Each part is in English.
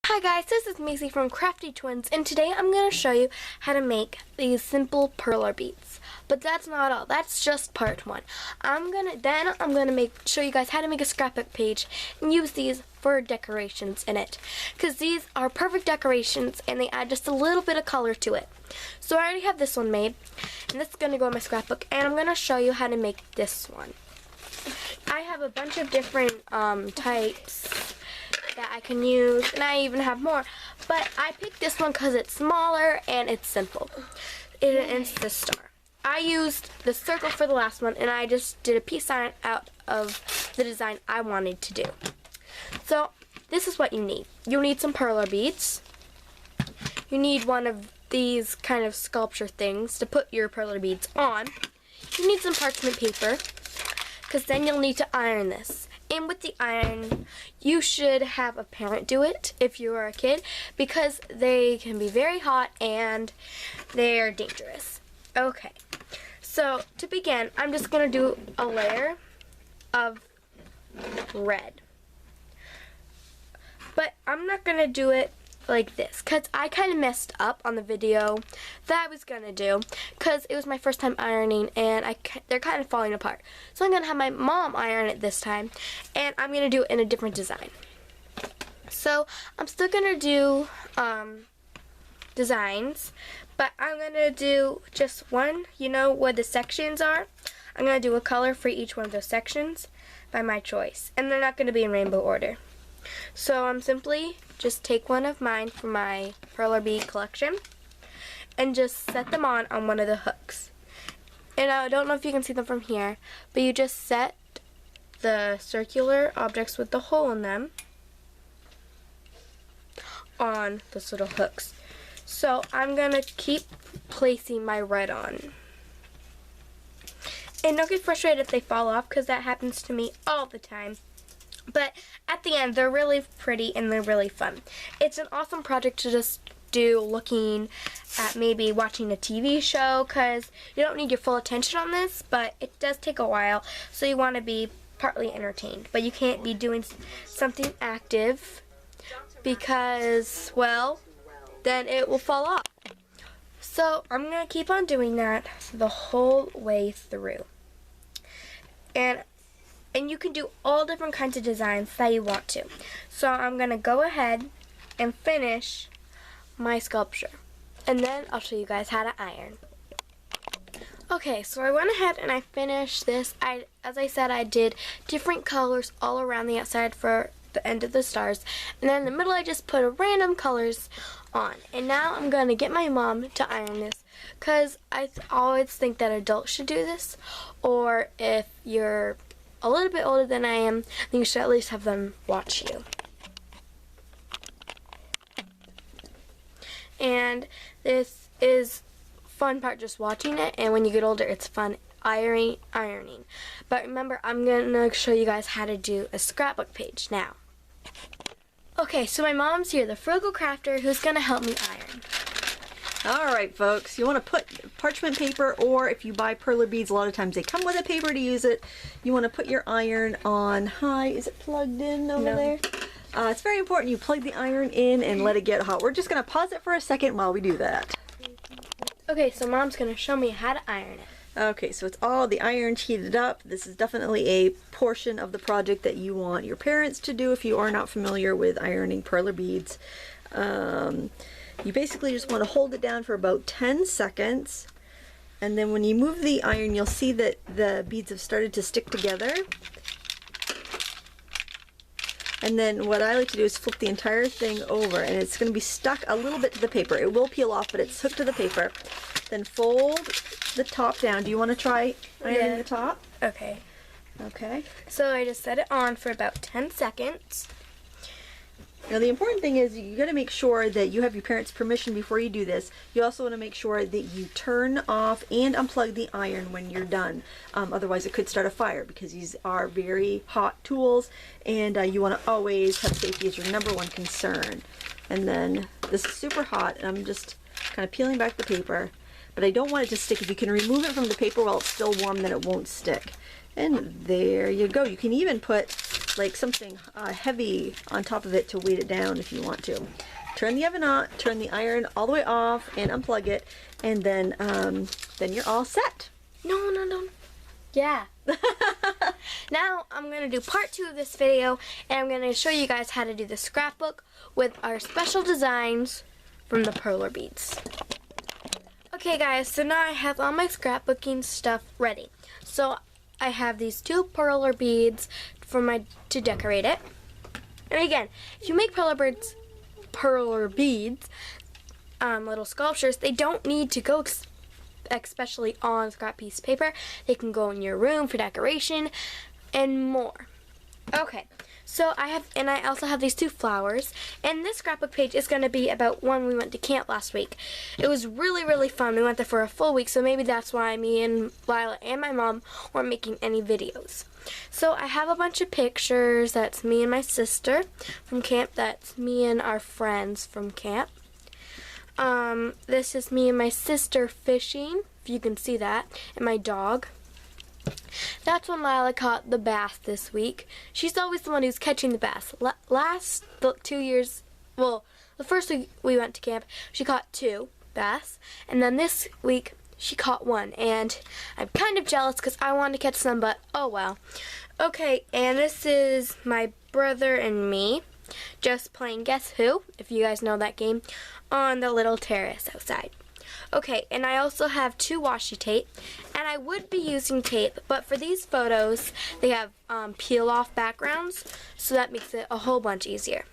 Hi guys, this is Maizy from Crafty Twins, and today I'm going to show you how to make these simple perler beads. But that's not all. That's just part one. I'm gonna show you guys how to make a scrapbook page and use these for decorations in it, because these are perfect decorations and they add just a little bit of color to it. So I already have this one made, and this is going to go in my scrapbook, and I'm going to show you how to make this one. I have a bunch of different types that I can use, and I even have more, but I picked this one because it's smaller and it's simple. It's the star. I used the circle for the last one, and I just did a peace sign out of the design I wanted to do. So this is what you need. You'll need some perler beads. You need one of these kind of sculpture things to put your perler beads on. You need some parchment paper, because then you'll need to iron this. And with the iron, you should have a parent do it if you are a kid, because they can be very hot and they are dangerous. Okay, so to begin, I'm just going to do a layer of red. But I'm not going to do it like this, because I kind of messed up on the video that I was going to do, because it was my first time ironing and they're kind of falling apart. So I'm going to have my mom iron it this time, and I'm going to do it in a different design. So I'm still going to do designs, but I'm going to do just one, you know where the sections are? I'm going to do a color for each one of those sections by my choice, and they're not going to be in rainbow order. So I'm simply just take one of mine from my perler bead collection and just set them on one of the hooks. And I don't know if you can see them from here, but you just set the circular objects with the hole in them on those little hooks. So I'm gonna keep placing my red on. And don't get frustrated if they fall off, because that happens to me all the time. But at the end, they're really pretty and they're really fun. It's an awesome project to just do looking at maybe watching a TV show, because you don't need your full attention on this, but it does take a while, so you want to be partly entertained. But you can't be doing something active, because, well, then it will fall off. So I'm going to keep on doing that the whole way through. And you can do all different kinds of designs that you want to. So I'm going to go ahead and finish my sculpture. And then I'll show you guys how to iron. Okay, so I went ahead and I finished this. As I said, I did different colors all around the outside for the end of the stars. And then in the middle, I just put random colors on. And now I'm going to get my mom to iron this, because I always think that adults should do this. Or if you're a little bit older than I am, then you should at least have them watch you. And this is fun part, just watching it, and when you get older it's fun ironing. But remember, I'm gonna show you guys how to do a scrapbook page now. Okay, so my mom's here, the frugal crafter, who's gonna help me iron. Alright folks, you want to put parchment paper, or if you buy perler beads, a lot of times they come with a paper to use it. You want to put your iron on high. Is it plugged in over there? It's very important you plug the iron in and let it get hot. We're just going to pause it for a second while we do that. Okay, so Mom's going to show me how to iron it. Okay, so it's all the iron's heated up. This is definitely a portion of the project that you want your parents to do if you are not familiar with ironing perler beads. You basically just want to hold it down for about 10 seconds, and then when you move the iron, you'll see that the beads have started to stick together. And then what I like to do is flip the entire thing over, and it's going to be stuck a little bit to the paper. It will peel off, but it's hooked to the paper. Then fold the top down. Do you want to try ironing the top? Okay. Okay. So I just set it on for about 10 seconds. Now the important thing is you got to make sure that you have your parents' permission before you do this. You also want to make sure that you turn off and unplug the iron when you're done. Otherwise it could start a fire, because these are very hot tools, and you want to always have safety as your #1 concern. And then this is super hot, and I'm just kind of peeling back the paper, but I don't want it to stick. If you can remove it from the paper while it's still warm, then it won't stick. And there you go. You can even put like something heavy on top of it to weight it down if you want to. Turn the oven on, turn the iron all the way off, and unplug it, and then you're all set. No. Yeah. Now I'm going to do part 2 of this video, and I'm going to show you guys how to do the scrapbook with our special designs from the Perler beads. Okay guys, so now I have all my scrapbooking stuff ready. So I have these 2 Perler beads to decorate it. And again, if you make Perler beads, little sculptures, they don't need to go especially on scrap piece of paper. They can go in your room for decoration and more. Okay, so I also have these 2 flowers, and this scrapbook page is going to be about when we went to camp last week. It was really fun. We went there for a full week, so maybe that's why me and Lila and my mom weren't making any videos. So I have a bunch of pictures. That's me and my sister from camp. That's me and our friends from camp. This is me and my sister fishing, if you can see that, and my dog. That's when Lila caught the bass this week. She's always the one who's catching the bass. Last 2 years, well, the first week we went to camp, she caught 2 bass, and then this week she caught 1, and I'm kind of jealous because I wanted to catch some, but oh well. Okay, and this is my brother and me just playing Guess Who, if you guys know that game, on the little terrace outside. Okay, and I also have 2 washi tape, and I would be using tape, but for these photos, they have peel-off backgrounds, so that makes it a whole bunch easier.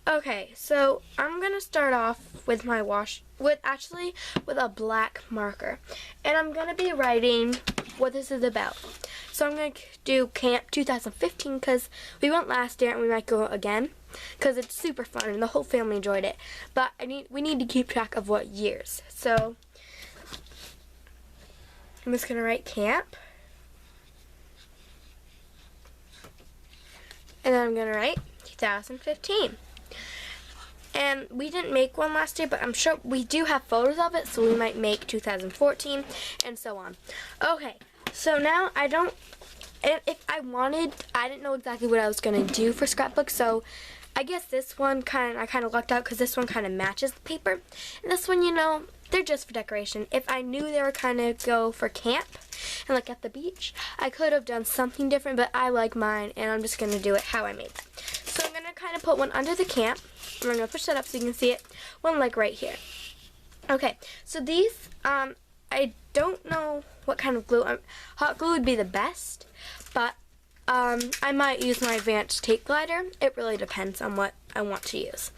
Okay, so I'm gonna start off with my with a black marker, and I'm gonna be writing what this is about. So I'm gonna do Camp 2015 because we went last year and we might go again because it's super fun and the whole family enjoyed it. But we need to keep track of what years. So I'm just gonna write camp, and then I'm gonna write 2015. And we didn't make one last year, but I'm sure we do have photos of it, so we might make 2014 and so on. Okay, so now I didn't know exactly what I was going to do for scrapbook, so I guess this one I kind of lucked out because this one kind of matches the paper. And this one, they're just for decoration. If I knew they were kind of go for camp and like at the beach, I could have done something different, but I like mine, and I'm just going to do it how I made it. So I'm going to kind of put one under the camp. I'm going to push that up so you can see it. One like right here. Okay, so these, I don't know what kind of glue. Hot glue would be the best, but I might use my advanced tape glider. It really depends on what I want to use.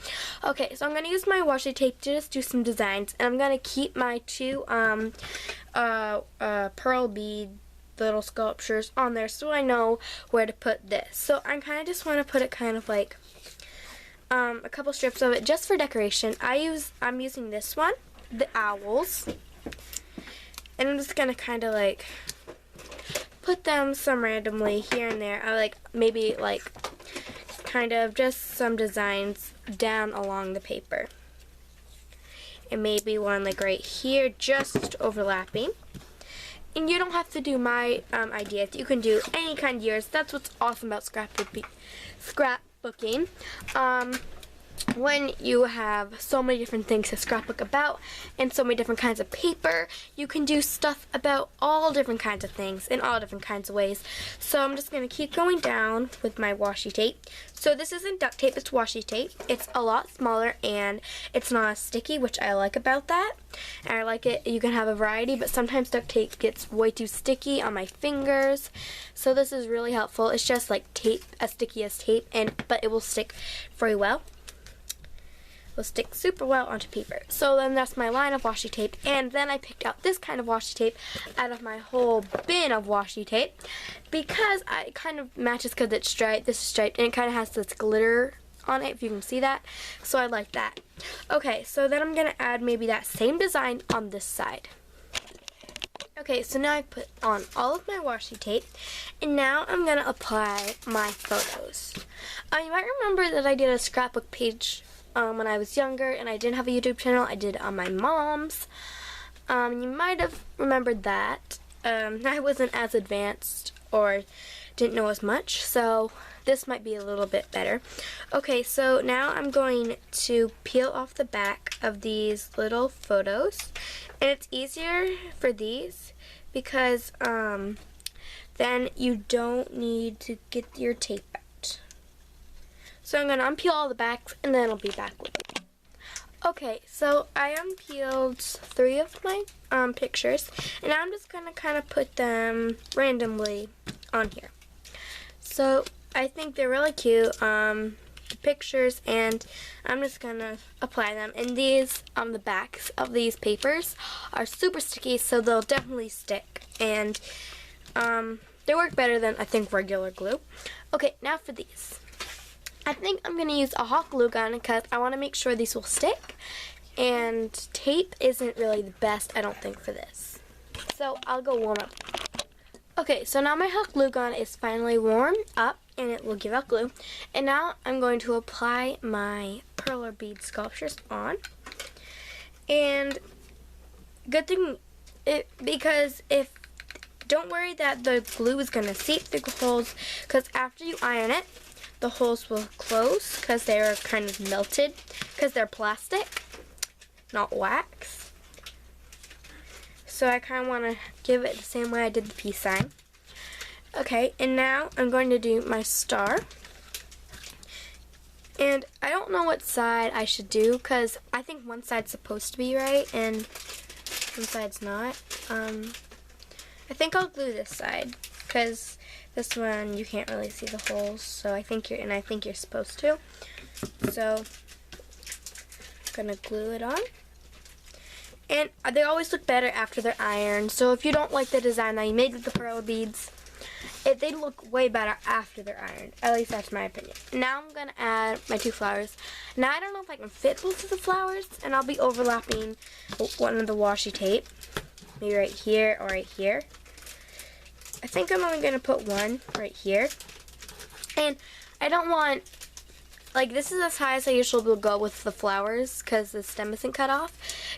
Okay, so I'm going to use my washi tape to just do some designs, and I'm going to keep my 2 pearl bead little sculptures on there so I know where to put this. So I kind of just want to put it kind of like a couple strips of it just for decoration. I'm using this one, the owls, and I'm just gonna kind of like put them some randomly here and there. I like maybe like kind of just some designs down along the paper, and maybe one like right here just overlapping. And you don't have to do my ideas. You can do any kind of yours. That's what's awesome about scrapbooking. When you have so many different things to scrapbook about and so many different kinds of paper, you can do stuff about all different kinds of things in all different kinds of ways. So I'm just going to keep going down with my washi tape. So this isn't duct tape, it's washi tape. It's a lot smaller and it's not as sticky, which I like about that. And I like it, you can have a variety, but sometimes duct tape gets way too sticky on my fingers. So this is really helpful. It's just like tape, as sticky as tape, but it will stick very well. Will stick super well onto paper. So then that's my line of washi tape, and then I picked out this kind of washi tape out of my whole bin of washi tape because it kind of matches because it's striped. This is striped and it kind of has this glitter on it, if you can see that. So I like that. Okay, so then I'm gonna add maybe that same design on this side. Okay, so now I put on all of my washi tape, and now I'm gonna apply my photos. You might remember that I did a scrapbook page when I was younger and I didn't have a YouTube channel. I did it on my mom's. You might have remembered that. I wasn't as advanced or didn't know as much, so this might be a little bit better. Okay, so now I'm going to peel off the back of these little photos. And it's easier for these because then you don't need to get your tape out. So I'm going to unpeel all the backs and then I'll be back with it. Okay, so I unpeeled 3 of my pictures, and now I'm just going to kind of put them randomly on here. So I think they're really cute, the pictures, and I'm just going to apply them. And these, the backs of these papers are super sticky, so they'll definitely stick. And they work better than, I think, regular glue. Okay, now for these. I think I'm going to use a hot glue gun because I want to make sure these will stick. And tape isn't really the best, I don't think, for this. So I'll go warm up. Okay, so now my hot glue gun is finally warmed up and it will give out glue. And now I'm going to apply my Perler bead sculptures on. And good thing, because don't worry that the glue is going to seep through the holes, because after you iron it, the holes will close because they're kind of melted because they're plastic, not wax. So I kind of want to give it the same way I did the peace sign. Okay, and now I'm going to do my star. And I don't know what side I should do because I think one side's supposed to be right and one side's not. I think I'll glue this side because this one you can't really see the holes, so I think you're supposed to. So I'm gonna glue it on. And they always look better after they're ironed. So if you don't like the design that you made with the Perler beads, they look way better after they're ironed. At least that's my opinion. Now I'm gonna add my 2 flowers. Now I don't know if I can fit both of the flowers, and I'll be overlapping one of the washi tape, maybe right here or right here. I think I'm only going to put one right here. And I don't want, like, this is as high as I usually will go with the flowers because the stem isn't cut off.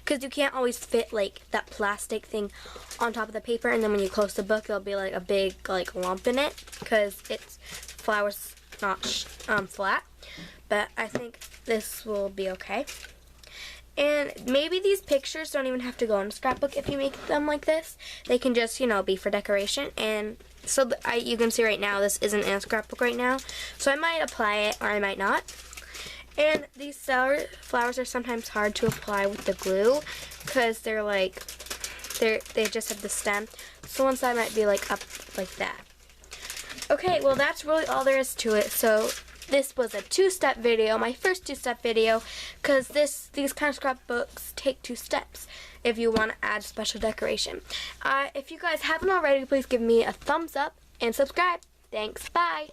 Because you can't always fit, like, that plastic thing on top of the paper. And then when you close the book, there'll be, like, a big, like, lump in it because it's flowers not flat. But I think this will be okay. And maybe these pictures don't even have to go in a scrapbook if you make them like this. They can just, be for decoration. And so you can see right now, this isn't in a scrapbook right now. So I might apply it or I might not. And these flowers are sometimes hard to apply with the glue because they're like, they just have the stem. So one side might be like up like that. Okay, well that's really all there is to it. So this was a 2-step video, my first 2-step video, because these kind of scrapbooks take 2 steps if you want to add special decoration. If you guys haven't already, please give me a thumbs up and subscribe. Thanks, bye!